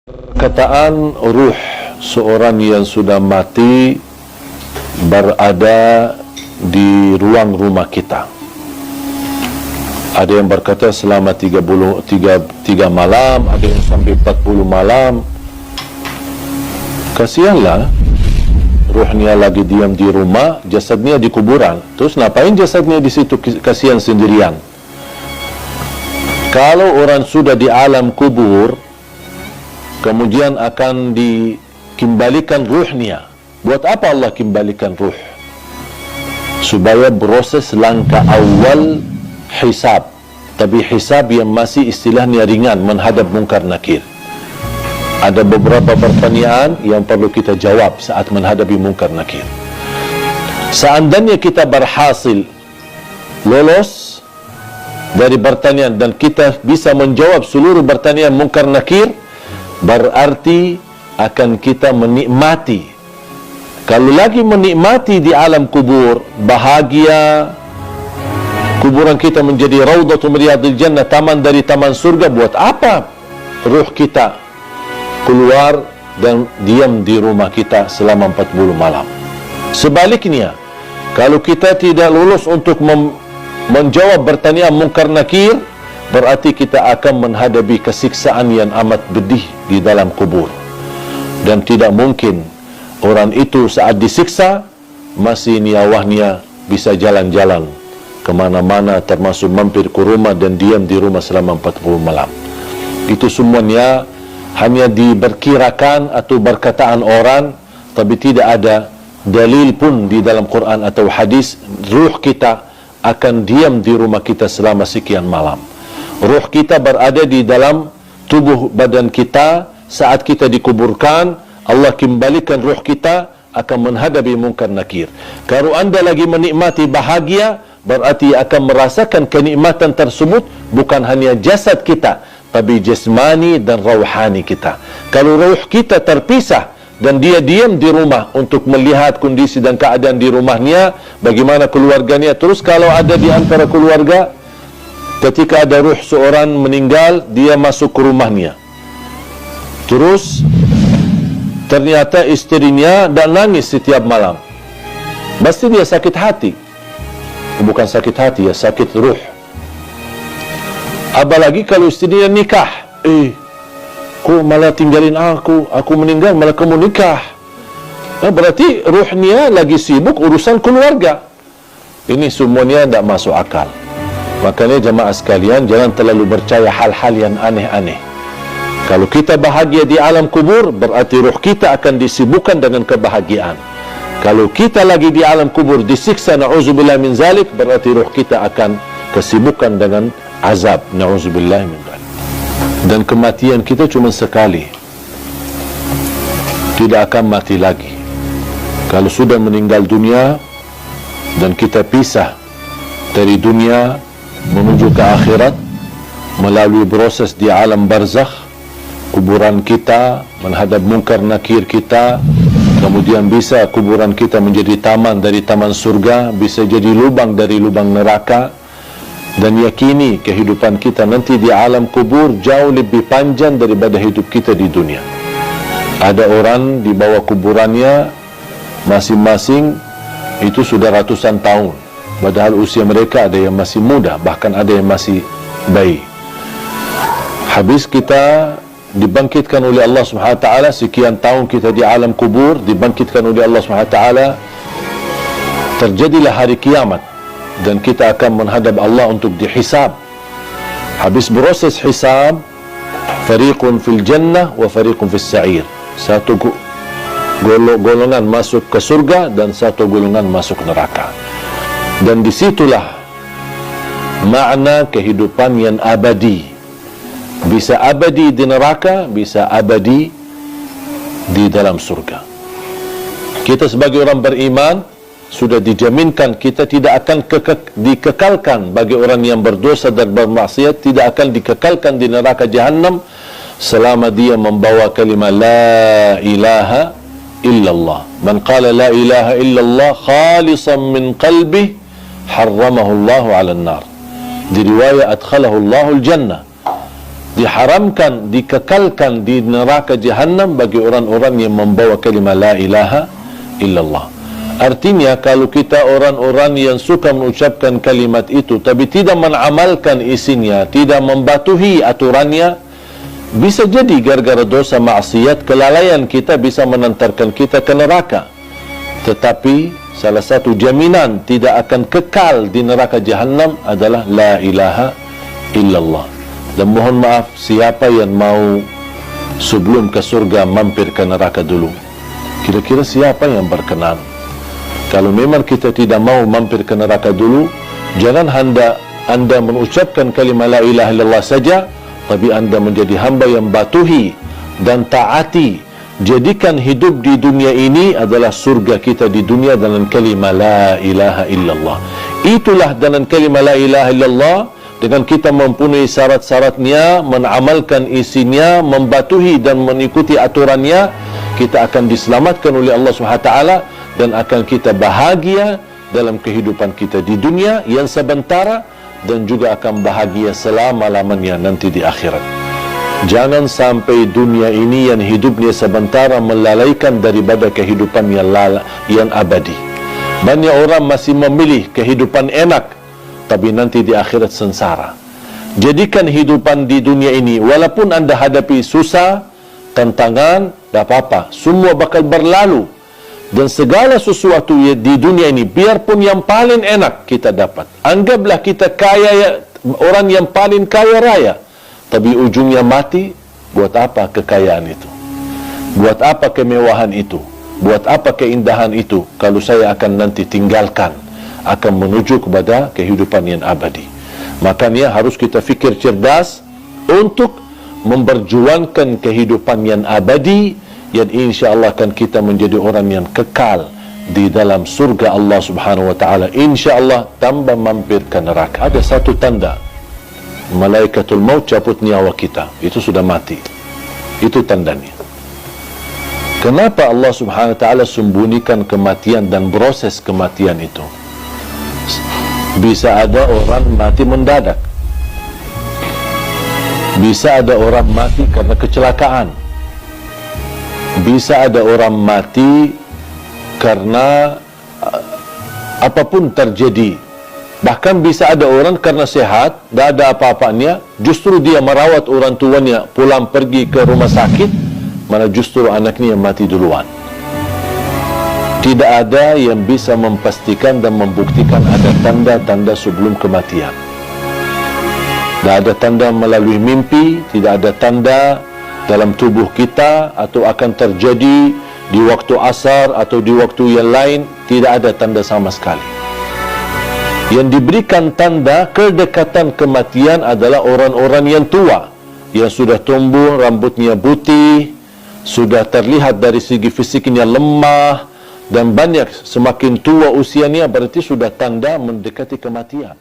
Perkataan ruh seorang yang sudah mati berada di ruang rumah kita. Ada yang berkata selama 3 malam, ada yang sampai 40 malam. Kasihanlah, ruhnya lagi diam di rumah, jasadnya di kuburan. Terus ngapain jasadnya di situ, kasihan sendirian? Kalau orang sudah di alam kubur, kemudian akan dikembalikan ruhnya. Buat apa Allah kembalikan ruh? Supaya proses langkah awal hisab. Tapi hisab yang masih istilahnya ringan, menghadap mungkar nakir. Ada beberapa pertanyaan yang perlu kita jawab saat menghadapi mungkar nakir. Seandainya kita berhasil lolos dari pertanyaan dan kita bisa menjawab seluruh pertanyaan mungkar nakir, berarti akan kita menikmati. Kalau lagi menikmati di alam kubur, bahagia, kuburan kita menjadi raudhatul riyadil jannah, taman dari taman surga. Buat apa ruh kita keluar dan diam di rumah kita selama 40 malam? Sebaliknya, kalau kita tidak lulus untuk menjawab pertanyaan mungkar nakir, berarti kita akan menghadapi kesiksaan yang amat pedih di dalam kubur. Dan tidak mungkin orang itu saat disiksa masih nyawanya bisa jalan-jalan kemana-mana, termasuk mampir ke rumah dan diam di rumah selama 40 malam. Itu semuanya hanya diperkirakan atau perkataan orang, tapi tidak ada dalil pun di dalam Quran atau hadis ruh kita akan diam di rumah kita selama sekian malam. Ruh kita berada di dalam tubuh badan kita. Saat kita dikuburkan, Allah kembalikan ruh kita akan menghadapi mungkar nakir. Kalau anda lagi menikmati bahagia, berarti akan merasakan kenikmatan tersebut bukan hanya jasad kita, tapi jasmani dan rauhani kita. Kalau ruh kita terpisah dan dia diam di rumah untuk melihat kondisi dan keadaan di rumahnya, bagaimana keluarganya. Terus kalau ada di antara keluarga, ketika ada ruh seorang meninggal, dia masuk ke rumahnya. Terus ternyata istrinya dan nangis setiap malam. Pasti dia sakit hati. Bukan sakit hati, ya sakit ruh. Apalagi kalau istrinya nikah. Kok malah tinggalin aku meninggal malah kamu nikah. Berarti ruhnya lagi sibuk urusan keluarga. Ini semuanya tidak masuk akal. Makanya jemaah sekalian, jangan terlalu percaya hal-hal yang aneh-aneh. Kalau kita bahagia di alam kubur, berarti ruh kita akan disibukkan dengan kebahagiaan. Kalau kita lagi di alam kubur disiksa, na'udzubillah min zalik, berarti ruh kita akan kesibukkan dengan azab, na'udzubillah min zalik. Dan kematian kita cuma sekali, tidak akan mati lagi. Kalau sudah meninggal dunia dan kita pisah dari dunia menuju ke akhirat melalui proses di alam barzakh, kuburan kita menghadap mungkar nakir kita, kemudian bisa kuburan kita menjadi taman dari taman surga, bisa jadi lubang dari lubang neraka. Dan yakini kehidupan kita nanti di alam kubur jauh lebih panjang daripada hidup kita di dunia. Ada orang di bawah kuburannya masing-masing itu sudah ratusan tahun, padahal usia mereka ada yang masih muda, bahkan ada yang masih bayi. Habis kita dibangkitkan oleh Allah Subhanahu wa taala, sekian tahun kita di alam kubur, dibangkitkan oleh Allah Subhanahu wa taala, terjadilah hari kiamat dan kita akan menghadap Allah untuk dihisab. Habis proses hisab, fariqun fil jannah wa fariqun fis sa'ir. Satu golongan masuk ke surga dan satu golongan masuk neraka. Dan disitulah makna kehidupan yang abadi. Bisa abadi di neraka, bisa abadi di dalam surga. Kita sebagai orang beriman sudah dijaminkan kita tidak akan dikekalkan. Bagi orang yang berdosa dan bermaksiat, tidak akan dikekalkan di neraka Jahannam selama dia membawa kalimat la ilaha illallah. Man qala la ilaha illallah khalisan min qalbih harramahu Allahu 'ala an-nar. Di riwayat adkhalahu Allahu al-jannah. diharamkan, dikekalkan di neraka Jahannam bagi orang-orang yang membawa kalimah la ilaha illallah. Artinya kalau kita orang-orang yang suka mengucapkan kalimat itu tapi tidak mengamalkan isinya, tidak membatuhi aturannya, bisa jadi gara-gara dosa maksiat, kelalaian kita bisa menantarkan kita ke neraka. Tetapi salah satu jaminan tidak akan kekal di neraka Jahannam adalah la ilaha illallah. Dan mohon maaf, siapa yang mau sebelum ke surga mampir ke neraka dulu? Kira-kira siapa yang berkenan? Kalau memang kita tidak mau mampir ke neraka dulu, jangan anda mengucapkan kalimah la ilaha illallah saja, tapi anda menjadi hamba yang batuhi dan taati. Jadikan hidup di dunia ini adalah surga kita di dunia dengan kalimah la ilaha illallah. Itulah dengan kalimah la ilaha illallah, dengan kita mempunyai syarat-syaratnya, mengamalkan isinya, membatuhi dan mengikuti aturannya, kita akan diselamatkan oleh Allah SWT dan akan kita bahagia dalam kehidupan kita di dunia yang sementara dan juga akan bahagia selama-lamanya nanti di akhirat. Jangan sampai dunia ini yang hidupnya sementara melalaikan daripada kehidupan yang abadi. Banyak orang masih memilih kehidupan enak, tapi nanti di akhirat sengsara. Jadikan hidupan di dunia ini, walaupun anda hadapi susah, tantangan, tak apa-apa, semua bakal berlalu. Dan segala sesuatu di dunia ini, biarpun yang paling enak kita dapat, anggaplah kita kaya, orang yang paling kaya raya, tapi ujungnya mati, buat apa kekayaan itu? Buat apa kemewahan itu? Buat apa keindahan itu kalau saya akan nanti tinggalkan, akan menuju kepada kehidupan yang abadi? Makanya harus kita fikir cerdas untuk memperjuangkan kehidupan yang abadi, yang insya Allah akan kita menjadi orang yang kekal di dalam surga Allah Subhanahu wa taala. Insya Allah tanpa mampir ke neraka. Ada satu tanda, malaikatul maut cabut nyawa kita, itu sudah mati. Itu tandanya. Kenapa Allah Subhanahu wa taala sembunyikan kematian dan proses kematian itu? Bisa ada orang mati mendadak, bisa ada orang mati karena kecelakaan, bisa ada orang mati karena apapun terjadi. Bahkan bisa ada orang karena sehat, tak ada apa-apanya, justru dia merawat orang tuanya, pulang pergi ke rumah sakit, mana justru anaknya yang mati duluan. Tidak ada yang bisa memastikan dan membuktikan ada tanda-tanda sebelum kematian. Tidak ada tanda melalui mimpi, tidak ada tanda dalam tubuh kita atau akan terjadi di waktu asar atau di waktu yang lain. Tidak ada tanda sama sekali. Yang diberikan tanda kedekatan kematian adalah orang-orang yang tua, yang sudah tumbuh, rambutnya putih, sudah terlihat dari segi fisiknya lemah, dan banyak semakin tua usianya berarti sudah tanda mendekati kematian.